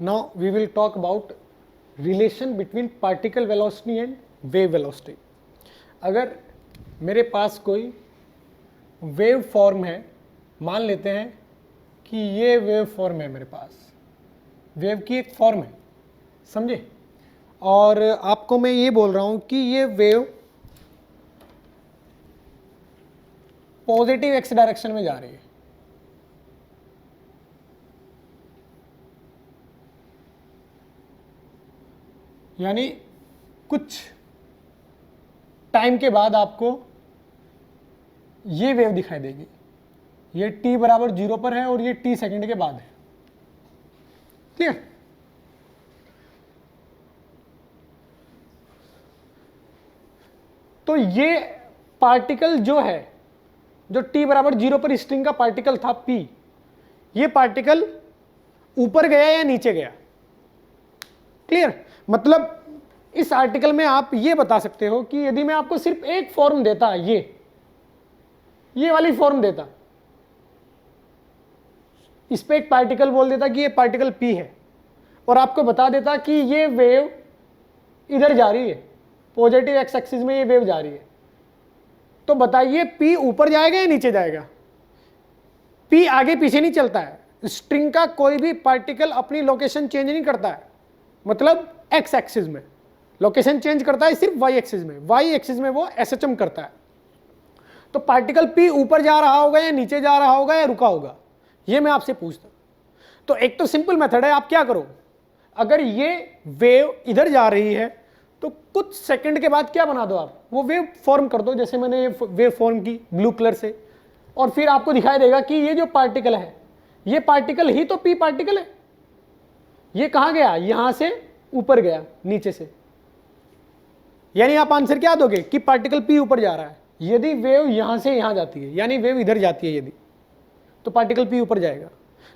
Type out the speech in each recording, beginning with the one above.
Now we will talk about relation between particle velocity and wave velocity. अगर मेरे पास कोई wave form है, मान लेते हैं कि ये वेव फॉर्म है, मेरे पास वेव की एक फॉर्म है, समझे, और आपको मैं ये बोल रहा हूं कि ये वेव पॉजिटिव एक्स डायरेक्शन में जा रही है, यानी कुछ टाइम के बाद आपको ये वेव दिखाई देगी। ये t बराबर 0 पर है और ये t सेकंड के बाद है, ठीक है। तो ये पार्टिकल जो है, जो t बराबर 0 पर स्ट्रिंग का पार्टिकल था p, ये पार्टिकल ऊपर गया या नीचे गया? क्लियर? मतलब इस आर्टिकल में आप ये बता सकते हो कि यदि मैं आपको सिर्फ एक फॉर्म देता, ये वाली फॉर्म देता, इस पे एक पार्टिकल बोल देता कि ये पार्टिकल p है, और आपको बता देता कि ये वेव इधर जा रही है, पॉजिटिव एक्स एक्सिस में ये वेव जा रही है, तो बताइए p ऊपर जाएगा या नीचे जाएगा? p आगे पीछे नहीं चलता है, स्ट्रिंग का कोई भी पार्टिकल अपनी लोकेशन चेंज नहीं करता है, मतलब एक्स एक्सिस में लोकेशन चेंज करता है सिर्फ वाई एक्सिस में, वाई एक्सिस में वो एसएचएम करता है। तो पार्टिकल p ऊपर जा रहा होगा या नीचे जा रहा होगा या रुका होगा, ये मैं आपसे पूछता हूं। तो एक तो सिंपल मेथड है, आप क्या करो, अगर ये वेव इधर जा रही है तो कुछ सेकंड के बाद क्या बना दो, आप वो वेव फॉर्म कर दो, जैसे मैंने ये वेव फॉर्म की ब्लू कलर से, और फिर आपको दिखाई देगा कि ये जो पार्टिकल है, ये पार्टिकल ही तो p पार्टिकल है। ये कहां गया? यहां से ऊपर गया नीचे से, यानी आप आंसर क्या दोगे कि पार्टिकल p ऊपर जा रहा है। यदि वेव यहां से यहां जाती है, यानी वेव इधर जाती है यदि, तो पार्टिकल p ऊपर जाएगा।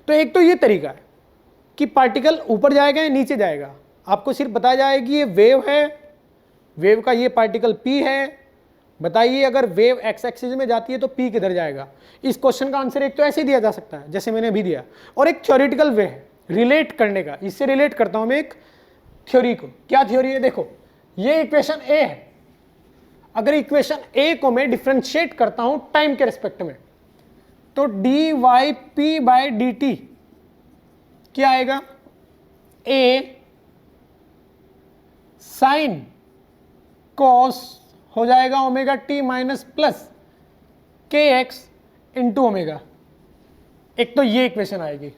तो एक तो ये तरीका है कि पार्टिकल ऊपर जाएगा या नीचे जाएगा, आपको सिर्फ बताया जाए कि ये वेव है, वेव का ये पार्टिकल p है, बताइए अगर वेव एक्स एक्सिस में जाती है तो p किधर जाएगा। इस क्वेश्चन का आंसर एक तो ऐसे दिया जा सकता है जैसे मैंने अभी दिया, और एक थ्योरेटिकल वे है रिलेट करने का। इससे रिलेट करता हूं मैं एक थ्योरी को। क्या थ्योरी है? देखो, ये इक्वेशन a है, अगर इक्वेशन a को मैं डिफरेंशिएट करता हूं टाइम के रिस्पेक्ट में, तो dy p बाय dt क्या आएगा? a साइन कॉस हो जाएगा ओमेगा t माइनस प्लस के एक्स इंटू ओमेगा। एक तो ये इक्वेशन आएगी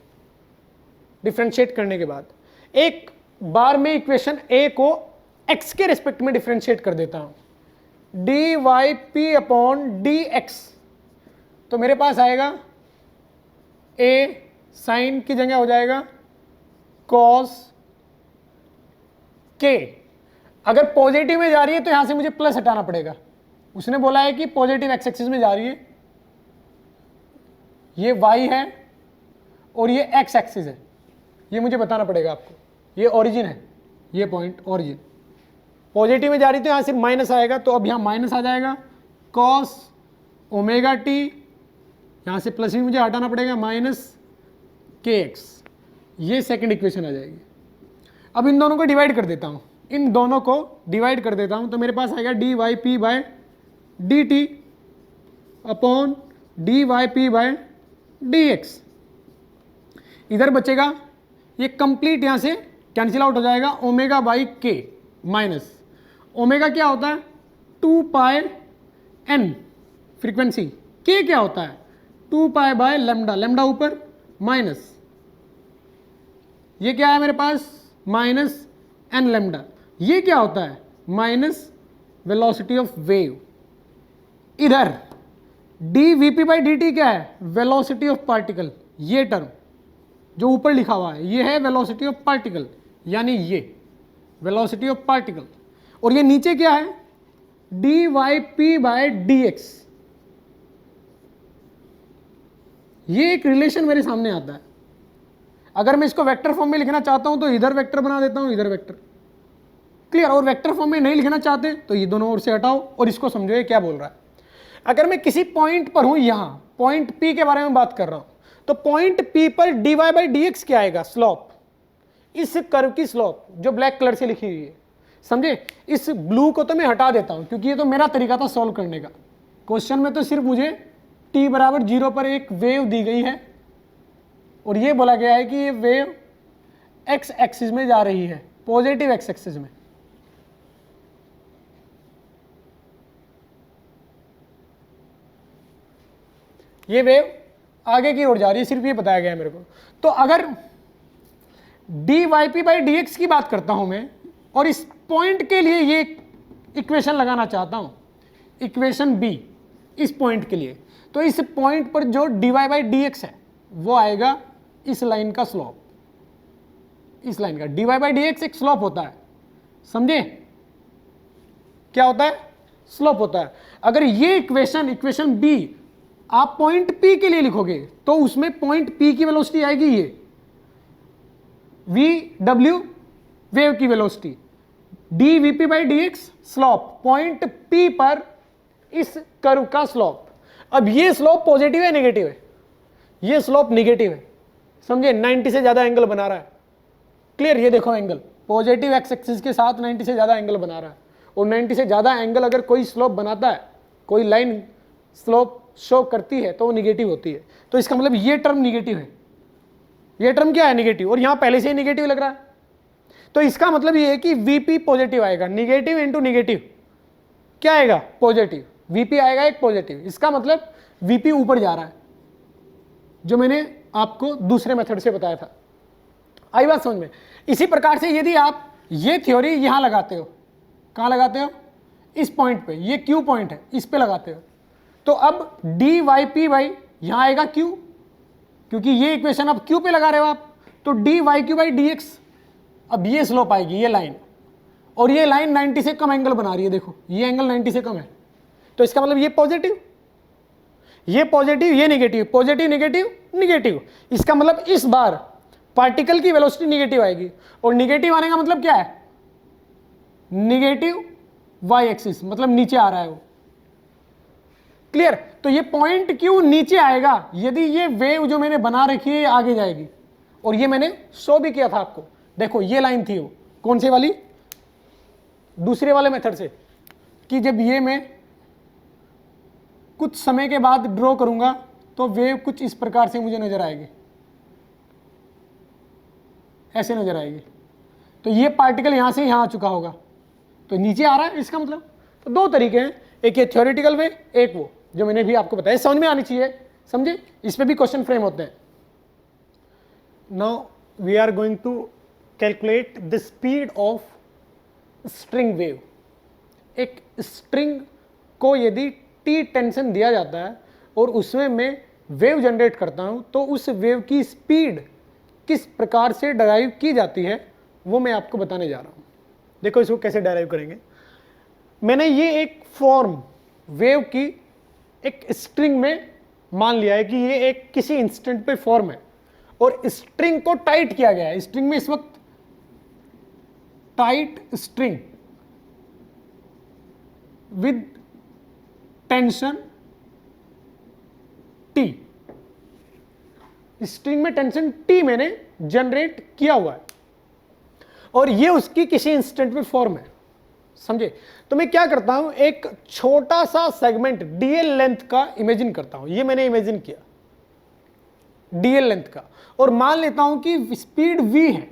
डिफरेंशिएट करने के बाद। एक बार में इक्वेशन a को x के रिस्पेक्ट में डिफरेंशिएट कर देता हूं, dy p अपॉन dx, तो मेरे पास आएगा a साइन की जगह हो जाएगा cos k। अगर पॉजिटिव में जा रही है तो यहां से मुझे प्लस हटाना पड़ेगा, उसने बोला है कि पॉजिटिव एक्स एक्सिस में जा रही है, ये y है और ये x एक्सिस है, ये मुझे बताना पड़ेगा आपको। ये ओरिजिन है, ये पॉइंट ओरिजिन, पॉजिटिव में जा रही तो यहां सिर्फ माइनस आएगा, तो अब यहां माइनस आ जाएगा cos ओमेगा t, यहां से प्लस भी मुझे हटाना पड़ेगा माइनस के एक्स, ये सेकंड इक्वेशन आ जाएगी। अब इन दोनों को डिवाइड कर देता हूं, इन दोनों को डिवाइड कर देता हूं, तो मेरे पास आएगा dy p by dt upon dy p by dx। इधर बचेगा, ये कंप्लीट यहां से कैंसिल आउट हो जाएगा, ओमेगा बाई के माइनस ओमेगा क्या होता है? 2 पाई n फ्रीक्वेंसी, के क्या होता है? 2 पाई बाय लेमडा, लेमडा ऊपर माइनस, ये क्या है मेरे पास? Minus n lambda. ये क्या होता है? Minus velocity of wave. इधर dvp बाई dt क्या है? Velocity of particle. ये टर्म जो ऊपर लिखा हुआ है ये है वेलोसिटी ऑफ पार्टिकल, यानी ये वेलोसिटी ऑफ पार्टिकल। और ये नीचे क्या है? dy by dx। ये एक रिलेशन मेरे सामने आता है। अगर मैं इसको वेक्टर फॉर्म में लिखना चाहता हूं तो इधर वेक्टर बना देता हूं, इधर वेक्टर, क्लियर। और वेक्टर फॉर्म में नहीं लिखना चाहते तो ये दोनों ओर से हटाओ और इसको समझो ये क्या बोल रहा है। अगर मैं किसी पॉइंट पर हूं, यहां पॉइंट P के बारे में बात कर रहा हूं, तो पॉइंट P पर dy बाई dx क्या आएगा? स्लोप। इस कर्व की स्लोप जो ब्लैक कलर से लिखी हुई है, समझे, इस ब्लू को तो मैं हटा देता हूं क्योंकि ये तो मेरा तरीका था सॉल्व करने का। क्वेश्चन में तो सिर्फ मुझे t बराबर 0 पर एक वेव दी गई है और ये बोला गया है कि ये वेव x एक्सिस में जा रही है, पॉजिटिव x एक्सिस में। ये वेव आगे की ओर जा रही है, सिर्फ ये बताया गया है मेरे को। तो अगर dy/dx की बात करता हूं मैं और इस पॉइंट के लिए ये इक्वेशन लगाना चाहता हूं, इक्वेशन b इस पॉइंट के लिए, तो इस पॉइंट पर जो dy/dx है वो आएगा इस लाइन का स्लोप, इस लाइन का dy/dx एक स्लोप होता है, समझे, क्या होता है, स्लोप होता है। अगर ये इक्वेशन b आप पॉइंट P के लिए लिखोगे तो उसमें पॉइंट P की वेलोसिटी आएगी ये vw वेव की velocity, dvp/dx slope, point P पर इस कर्व का स्लोप। अब ये स्लोप पॉजिटिव है नेगेटिव है, ये स्लोप नेगेटिव है, समझे, 90 से ज्यादा एंगल बना रहा है। क्लियर, ये देखो एंगल पॉजिटिव एक्स एक्सिस के साथ 90 से ज्यादा एंगल बना रहा है, और 90 से ज्यादा एंगल अगर कोई स्लोप बनाता है, कोई लाइन स्लोप शो करती है तो वो निगेटिव होती है। तो इसका मतलब ये टर्म निगेटिव है, ये टर्म क्या है, निगेटिव, और यहां पहले से ही निगेटिव लग रहा है। तो इसका मतलब ये है कि वीपी पॉजिटिव आएगा, निगेटिव इंटू निगेटिव क्या आएगा, पॉजिटिव, वीपी आएगा एक पॉजिटिव। इसका मतलब वीपी ऊपर जा रहा है, जो मैंने आपको दूसरे मेथड से बताया था। आई बात समझ में। इसी प्रकार से यदि आप ये थ्योरी यहां लगाते हो, कहां लगाते हो, इस पॉइंट पे, ये क्यू पॉइंट है, इस पे लगाते हो, तो अब डी वाई पी बाई यहां आएगा क्यू, क्योंकि ये इक्वेशन अब क्यू पे लगा रहे हो आप, तो D Y Q by D X. अब ये स्लोप आएगी, ये लाइन, और ये लाइन 90 से कम एंगल बना रही है, देखो ये एंगल 90 से कम है, तो इसका मतलब ये पॉजिटिव, ये पॉजिटिव, ये नेगेटिव, पॉजिटिव नेगेटिव नेगेटिव। इसका मतलब इस बार पार्टिकल की वेलोसिटी नेगेटिव आएगी, और नेगेटिव आने का मतलब क्या है, नेगेटिव वाई एक्सिस, मतलब नीचे आ रहा है वो। क्लियर, तो ये पॉइंट क्यों नीचे आएगा, यदि ये वेव जो मैंने बना रखी है आगे जाएगी, और ये मैंने शो भी किया था आपको, देखो ये लाइन थी वो, कौन सी वाली, दूसरे वाले मेथड से, कि जब ये मैं कुछ समय के बाद ड्रॉ करूंगा तो वेव कुछ इस प्रकार से मुझे नजर आएगी, ऐसे नजर आएगी। तो ये पार्टिकल यहां से यहां आ चुका होगा, तो नीचे आ रहा है, इसका मतलब। तो दो तरीके हैं, एक ये थ्योरेटिकल वे, एक वो जो मैंने भी आपको बताया, समझ में आनी चाहिए, समझे, इस पे भी क्वेश्चन फ्रेम होते हैं। Now we are going to calculate the speed of string wave. एक स्ट्रिंग को यदि टी टेंशन दिया जाता है और उसमें मैं वेव जनरेट करता हूं, तो उस वेव की स्पीड किस प्रकार से डराइव की जाती है वो मैं आपको बताने जा रहा हूं। देखो इसको कैसे डराइव करेंगे। मैंने ये एक फॉर्म वेव की एक स्ट्रिंग में मान लिया है कि ये एक किसी इंस्टेंट पे फॉर्म है, और स्ट्रिंग को टाइट किया गया है। स्ट्रिंग में इस वक्त tight string with tension T, string में टेंशन टी मैंने जनरेट किया हुआ है, और ये उसकी किसी इंस्टेंट में फॉर्म है, समझे। तो मैं क्या करता हूं, एक छोटा सा सेगमेंट डीएल लेंथ का इमेजिन करता हूं, ये मैंने इमेजिन किया डीएल लेंथ का, और मान लेता हूं कि स्पीड v है,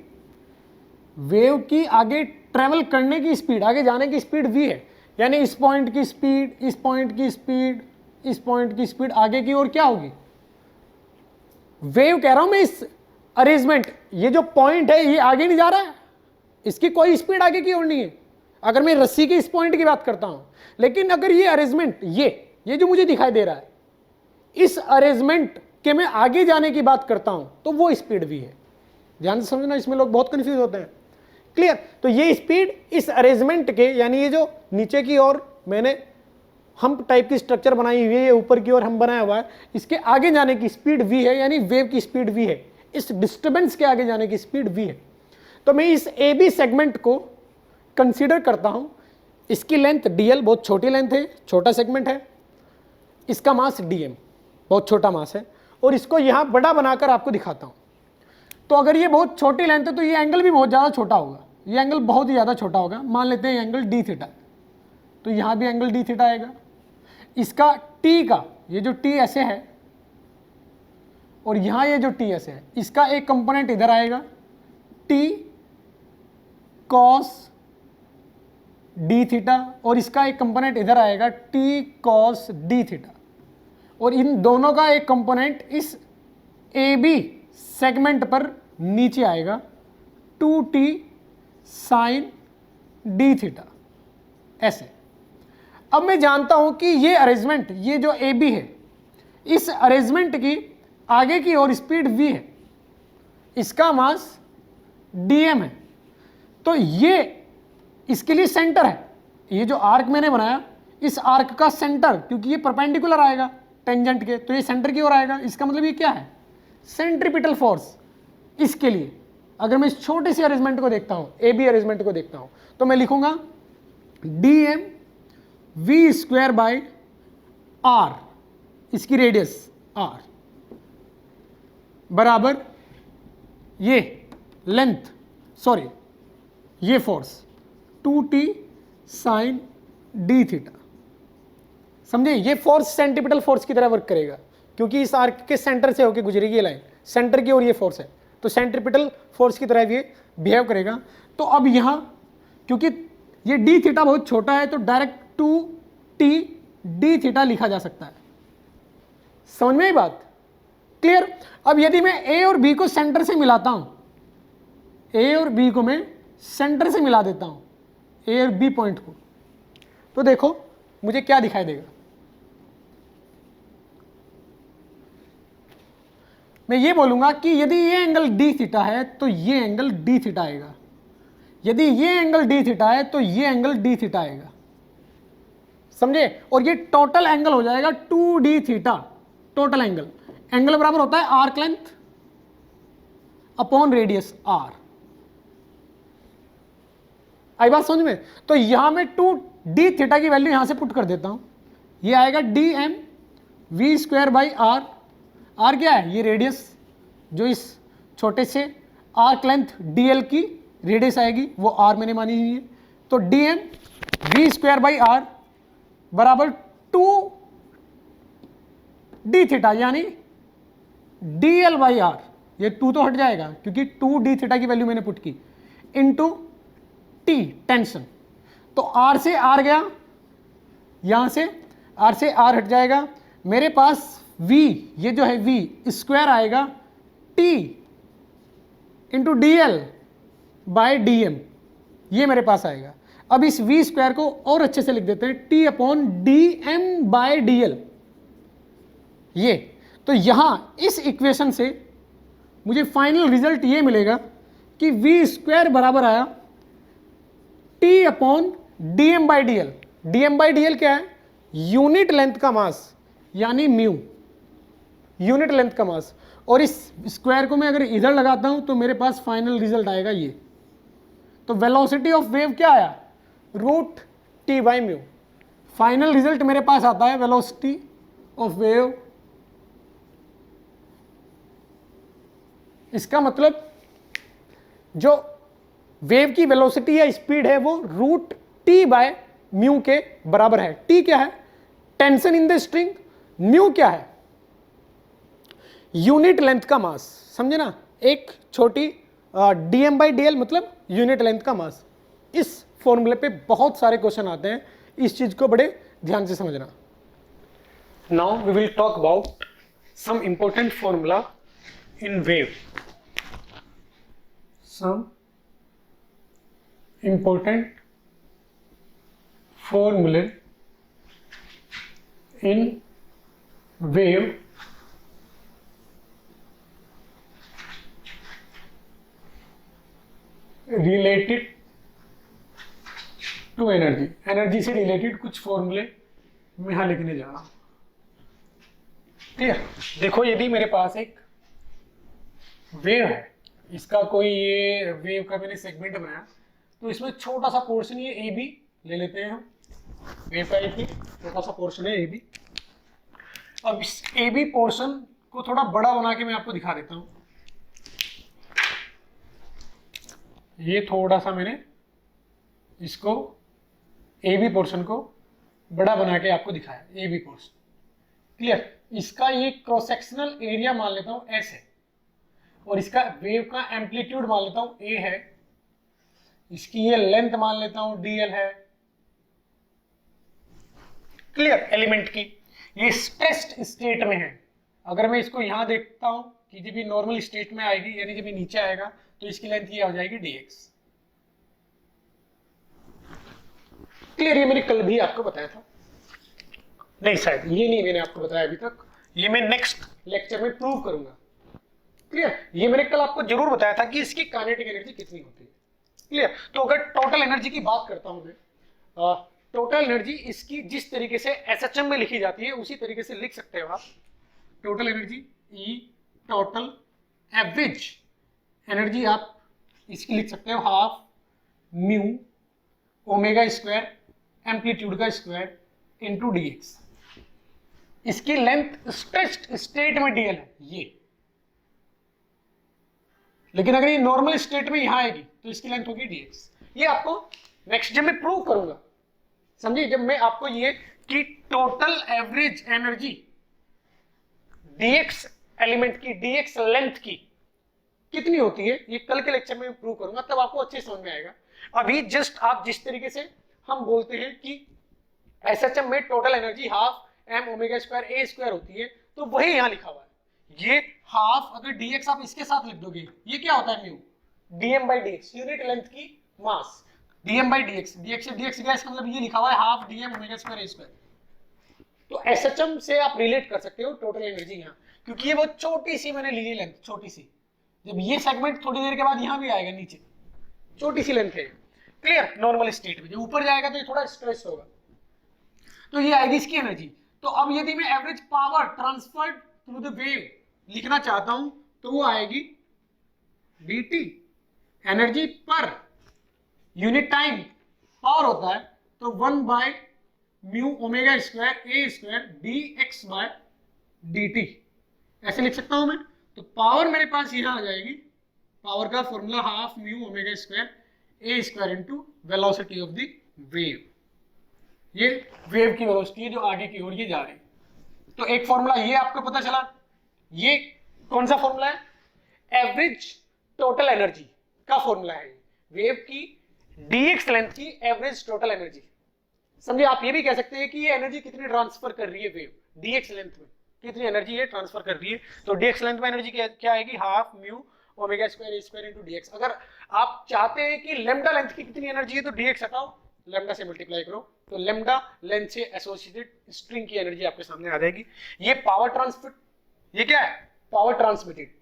वेव की आगे ट्रेवल करने की स्पीड, आगे जाने की स्पीड v है, यानी इस पॉइंट की स्पीड, इस पॉइंट की स्पीड, इस पॉइंट की स्पीड आगे की ओर क्या होगी, वेव कह रहा हूं मैं, इस अरेंजमेंट, ये जो पॉइंट है ये आगे नहीं जा रहा है, इसकी कोई स्पीड आगे की ओर नहीं है, अगर मैं रस्सी के इस पॉइंट की बात करता हूं। लेकिन अगर ये अरेंजमेंट, ये जो मुझे दिखाई दे रहा है, इस अरेंजमेंट के मैं आगे जाने की बात करता हूं, तो वो स्पीड भी है। ध्यान से समझना, इसमें लोग बहुत कंफ्यूज होते हैं। क्लियर, तो ये स्पीड इस अरेंजमेंट के, यानी ये जो नीचे की ओर मैंने हम्प टाइप की स्ट्रक्चर बनाई हुई है, ये ऊपर की ओर हम बनाया हुआ है, इसके आगे जाने की स्पीड v है, यानी वेव की स्पीड v है, इस डिस्टर्बेंस के आगे जाने की स्पीड v है। तो मैं इस ए बी सेगमेंट को कंसीडर करता हूं, इसकी लेंथ dl बहुत छोटी लेंथ है, छोटा सेगमेंट है, इसका मास dm बहुत छोटा मास है, और इसको यहां बड़ा बनाकर आपको दिखाता हूं। तो अगर ये बहुत छोटी लेंथ है तो ये एंगल भी बहुत ज़्यादा छोटा होगा, ये एंगल बहुत ही ज़्यादा छोटा होगा। मान लेते हैं एंगल डी थीटा, तो यहाँ भी एंगल डी थीटा आएगा। इसका टी का ये जो टी ऐसे है और यहाँ ये जो टी ऐसे है, इसका एक कंपोनेंट इधर आएगा टी कॉस डी थीटा, और इसका एक कंपोनेंट इधर आएगा टी कॉस डी थीटा, और इन दोनों का एक कंपोनेंट इस ए बी सेगमेंट पर नीचे आएगा 2t साइन डी थीटा, ऐसे। अब मैं जानता हूं कि ये अरेंजमेंट, ये जो ए बी है, इस अरेंजमेंट की आगे की ओर स्पीड v है, इसका मास dm है, तो ये इसके लिए सेंटर है। ये जो आर्क मैंने बनाया, इस आर्क का सेंटर, क्योंकि ये परपेंडिकुलर आएगा टेंजेंट के, तो ये सेंटर की ओर आएगा। इसका मतलब ये क्या है, सेंट्रीपिटल फोर्स। इसके लिए अगर मैं इस छोटे से अरेंजमेंट को देखता हूं, ए बी अरेंजमेंट को देखता हूं, तो मैं लिखूंगा dm v square by r, इसकी रेडियस r बराबर ये लेंथ, सॉरी ये force 2t sine D theta. समझे, ये फोर्स सेंट्रीपिटल फोर्स की तरह वर्क करेगा, क्योंकि इस आर्क के सेंटर से होकर गुजरेगी ये लाइन, सेंटर की ओर ये फोर्स है, तो सेंट्रीपिटल फोर्स की तरह ये बिहेव करेगा। तो अब यहाँ क्योंकि ये डी थीटा बहुत छोटा है, तो डायरेक्ट 2t डी थीटा लिखा जा सकता है। समझ में आई बात, क्लियर। अब यदि मैं ए और बी को सेंटर से मिलाता हूं, ए और बी को मैं सेंटर से मिला देता हूं, ए और बी पॉइंट को, तो देखो मुझे क्या दिखाई देगा। मैं ये बोलूंगा कि यदि ये एंगल डी थीटा है तो ये एंगल डी थीटा आएगा, यदि ये एंगल डी थीटा है तो ये एंगल डी थीटा आएगा, समझे। और ये टोटल एंगल हो जाएगा 2d theta, total angle. Angle बराबर होता है arc length upon radius r। आई बात समझ में। तो यहां मैं 2d थीटा की वैल्यू यहां से पुट कर देता हूं, ये आएगा dm v square by r। r क्या है, ये रेडियस जो इस छोटे से आर्क लेंथ dl की रेडियस आएगी, वो r मैंने मानी हुई है। तो dm v square by r बराबर 2d थीटा, यानी dl बाई r, ये 2 तो हट जाएगा क्योंकि 2d थीटा की वैल्यू मैंने पुट की, इंटू t टेंशन। तो r से r गया, यहां से r से r हट जाएगा, मेरे पास v, ये जो है v स्क्वायर आएगा t into dl by dm, ये मेरे पास आएगा। अब इस v स्क्वायर को और अच्छे से लिख देते हैं, t upon dm by dl, ये। तो यहां इस इक्वेशन से मुझे फाइनल रिजल्ट ये मिलेगा कि v स्क्वायर बराबर आया t upon dm by dl। dm by dl क्या है, यूनिट लेंथ का मास, यानी म्यू, यूनिट लेंथ का मास। और इस स्क्वायर को मैं अगर इधर लगाता हूं तो मेरे पास फाइनल रिजल्ट आएगा ये। तो वेलोसिटी ऑफ वेव क्या आया, root t by mu. Final result मेरे पास आता है वेलोसिटी ऑफ वेव, इसका मतलब जो वेव की वेलोसिटी या स्पीड है वो रूट t बाय म्यू के बराबर है। t क्या है, tension in the string, mu क्या है, यूनिट लेंथ का मास, समझे ना। एक छोटी dm बाई dl मतलब यूनिट लेंथ का मास। इस फॉर्मूले पे बहुत सारे क्वेश्चन आते हैं, इस चीज को बड़े ध्यान से समझना। Now we will talk about some important formula in wave, some important फॉर्मूले in wave related to energy. Energy से रिलेटेड कुछ फॉर्मूले मैं यहां लिखने जा रहा हूं, ठीक है। देखो, यदि मेरे पास एक वेव है, इसका कोई ये वेव का मैंने सेगमेंट बनाया, तो इसमें छोटा सा पोर्शन ये ए बी ले लेते हैं हम, वेव का एक छोटा सा पोर्शन है ए बी। अब इस ए बी पोर्शन को थोड़ा बड़ा बना के मैं आपको दिखा देता हूं। ये थोड़ा सा मैंने इसको ए बी पोर्शन को बड़ा बना के आपको दिखाया, ए बी पोर्शन क्लियर। इसका ये क्रॉस सेक्शनल एरिया मान लेता हूं एस है, और इसका वेव का एम्पलीट्यूड मान लेता हूं ए है, इसकी ये लेंथ मान लेता हूं डीएल है, क्लियर। एलिमेंट की ये स्ट्रेस्ड स्टेट में है। अगर मैं इसको यहां देखता हूं कि जब ये नॉर्मल स्टेट में आएगी, यानी जब ये नीचे आएगा, तो इसकी लेंथ ये हो जाएगी dx, क्लियर। ये मैंने कल भी आपको बताया था, नहीं शायद ये नहीं मैंने आपको बताया अभी तक, ये मैं नेक्स्ट लेक्चर में प्रूव करूंगा, क्लियर। ये मैंने कल आपको जरूर बताया था कि इसकी काइनेटिक एनर्जी कितनी होती है, क्लियर। तो अगर टोटल एनर्जी की बात करता हूं मैं, टोटल एनर्जी इसकी जिस तरीके से एसएचएम में लिखी जाती है उसी तरीके से लिख सकते हो आप। Total energy E total average energy आप इसकी लिख सकते हो half mu omega square amplitude का स्क्वायर इनटू dx। इसकी लेंथ स्ट्रेच्ड स्टेट में dl है ये, लेकिन अगर ये नॉर्मल स्टेट में यहां आएगी तो इसकी लेंथ होगी dx। ये आपको नेक्स्ट जब मैं प्रूव करूंगा, समझिए, जब मैं आपको ये कि total average energy dx element की dx लेंथ की कितनी होती है, ये कल के लेक्चर में प्रूव करूंगा, तब आपको अच्छे समझ में आएगा। अभी जस्ट आप जिस तरीके से हम बोलते हैं कि एसएचएम में total energy half m omega square ए स्क्वायर होती है, तो वही यहां लिखा हुआ है। ये हाफ अगर dx आप इसके साथ लिख दोगे, ये क्या होता है mu dm by dx, unit length की मास dm बाई dx, dx से dx गया, इसका मतलब ये लिखा हुआ है हाफ dm ओमेगा स्क्वायर ए स्क्वायर। तो एसएचएम से आप रिलेट कर सकते हो टोटल एनर्जी यहाँ, क्योंकि ये बहुत छोटी सी मैंने ली है लेंथ, छोटी सी। जब ये सेगमेंट थोड़ी देर के बाद यहाँ भी आएगा नीचे, छोटी सी लेंथ है, क्लियर। नॉर्मल स्टेट में जब ऊपर जाएगा तो ये थोड़ा स्ट्रेस होगा, तो ये आएगी इसकी एनर्जी। तो अब यदि मैं average power transferred through the wave लिखना चाहता हूं तो वो आएगी dt, energy per unit time power होता है, तो 1 by mu omega square A square dx by dt, ऐसे लिख सकता हूं मैं। तो पावर मेरे पास यहां आ जाएगी, पावर का formula half mu omega square A square into velocity of the wave. ये वेव की वेलोसिटी है जो आगे की ओर ये जा रही है। तो एक फॉर्मूला ये आपको पता चला, ये कौन सा फॉर्मूला है, एवरेज टोटल एनर्जी का फॉर्मूला है, वेव की dx लेंथ की एवरेज टोटल एनर्जी। समझिए, आप ये भी कह सकते हैं कि ये एनर्जी कितनी ट्रांसफर कर रही है वेव, dx लेंथ में कितनी एनर्जी ये ट्रांसफर कर रही है। तो dx लेंथ में एनर्जी क्या आएगी, हाफ म्यू ओमेगा स्क्वायर ए स्क्वायर इनटू dx। अगर आप चाहते हैं कि लेमडा लेंथ की कितनी एनर्जी है तो dx हटाओ, लेमडा से मल्टीप्लाई करो, तो लेमडा लेंथ से एसोसिएटेड स्ट्रिंग की एनर्जी आपके सामने आ जाएगी। ये पावर ट्रांसमिट, ये क्या है, power transmitted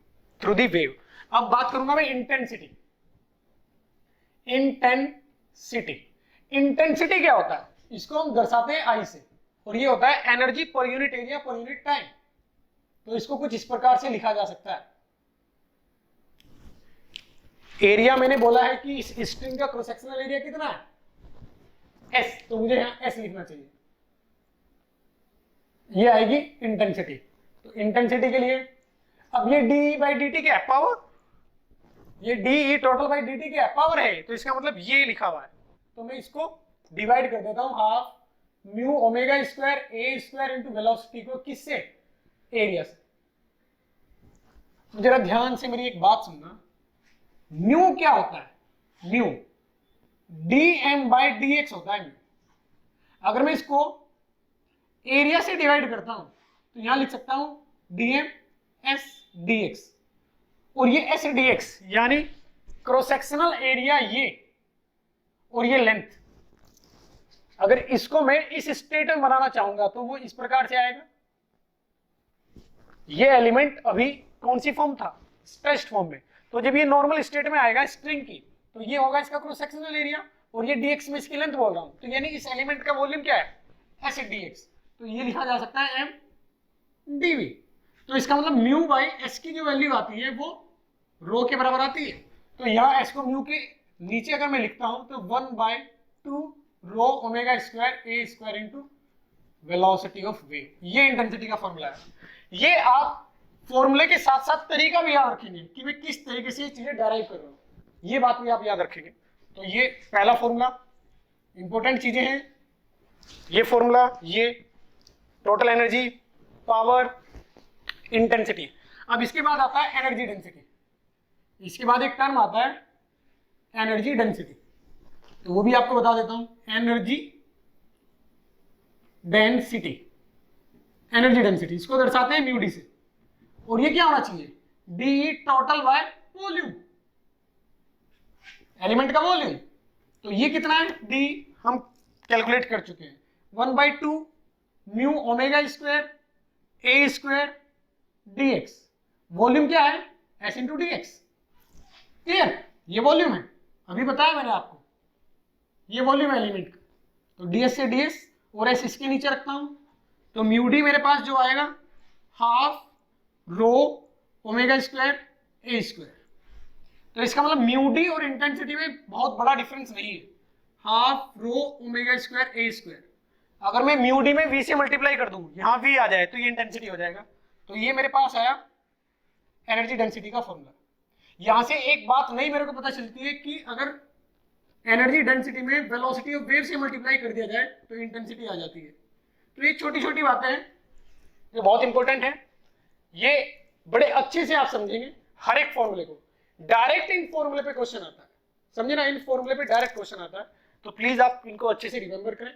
through the wave. अब बात करूंगा मैं इंटेंसिटी। इंटेंसिटी क्या होता है, इसको हम दर्शाते हैं आई से, और ये होता है एनर्जी पर यूनिट एरिया पर यूनिट टाइम। तो इसको कुछ इस प्रकार से लिखा जा सकता है, एरिया मैंने बोला है कि इस स्ट्रिंग का क्रॉस सेक्शनल एरिया कितना है S, तो मुझे यहां S लिखना चाहिए, ये आएगी इंटेंसिटी। तो इंटेंसिटी के लिए अब ये d बाई dt क्या है, पावर, ये d टोटल बाई dt क्या है, पावर है, तो इसका मतलब ये लिखा हुआ है। तो मैं इसको डिवाइड कर देता हूं हाफ म्यू ओमेगा स्क्वायर ए स्क्वायर इनटू वेलोसिटी को किससे, एरिया से। जरा ध्यान से मेरी एक बात सुनना, म्यू क्या होता है, म्यू dm बाई dx होता है म्यू। अगर मैं इसको एरिया से डिवाइड करता हूं तो यहां लिख सकता हूं dm s dx, और ये s dx यानी क्रॉस सेक्शनल एरिया ये, और ये लेंथ। अगर इसको मैं इस स्टेट में बनाना चाहूंगा तो वो इस प्रकार से आएगा। ये एलिमेंट अभी कौन सी फॉर्म था, स्ट्रेच्ड फॉर्म में, तो जब ये नॉर्मल स्टेट में आएगा स्ट्रिंग की, तो ये होगा इसका क्रॉस सेक्शनल एरिया, और ये dx में इसकी लेंथ बोल रहा हूं, तो यानी इस एलिमेंट का वॉल्यूम क्या है, s dx। तो ये लिखा जा सकता है m dv। तो इसका मतलब म्यू बाई s की जो वैल्यू आती है वो रो के बराबर आती है। तो यहाँ s को म्यू के नीचे अगर मैं लिखता हूं तो 1/2 रो omega square A square into velocity of wave, ये इंटेंसिटी का फॉर्मूला है। ये आप फॉर्मूले के साथ साथ तरीका भी याद रखेंगे कि मैं किस तरीके से ये चीजें डेराइव कर रहा हूं। ये बात भी आप याद रखेंगे। तो ये पहला फॉर्मूला, इंपॉर्टेंट चीजें हैं ये फॉर्मूला, ये टोटल एनर्जी, पावर, इंटेंसिटी। अब इसके बाद आता है एनर्जी डेंसिटी, इसके बाद एक टर्म आता है एनर्जी डेंसिटी, तो वो भी आपको बता देता हूं, एनर्जी डेंसिटी। एनर्जी डेंसिटी इसको दर्शाते हैं म्यू डी से, और ये क्या होना चाहिए, D total by volume, element का वॉल्यूम। तो ये कितना है, डी हम कैलकुलेट कर चुके हैं, 1/2 म्यू ओमेगा स्क्वायर ए स्क्वायर डी एक्स। वॉल्यूम क्या है, S into D x. Clear, ये वॉल्यूम है, अभी बताया मैंने आपको, ये वॉल्यूम है एलिमेंट का। तो ds से ds और s इसके नीचे रखता हूं, तो म्यू डी मेरे पास जो आएगा हाफ रो ओमेगा स्क्वायर ए स्क्वायर। तो इसका मतलब म्यू डी और इंटेंसिटी में बहुत बड़ा डिफरेंस नहीं है, हाफ रो ओमेगा स्क्वायर ए स्क्वायर। अगर मैं म्यू डी में v से मल्टीप्लाई कर दूं, यहां v आ जाए तो ये इंटेंसिटी हो जाएगा। तो ये मेरे पास आया एनर्जी डेंसिटी का फॉर्मूला। यहां से एक बात नहीं मेरे को पता चलती है कि अगर एनर्जी डेंसिटी में वेलोसिटी ऑफ वेव से मल्टीप्लाई कर दिया जाए तो इंटेंसिटी आ जाती है। तो ये छोटी छोटी बातें हैं, ये बहुत इंपॉर्टेंट है, ये बड़े अच्छे से आप समझेंगे हर एक फॉर्मूले को। डायरेक्ट इन फॉर्मूले पे क्वेश्चन आता है, समझे ना, इन फॉर्मूले पे डायरेक्ट क्वेश्चन आता है, तो प्लीज आप इनको अच्छे से रिमेंबर करें।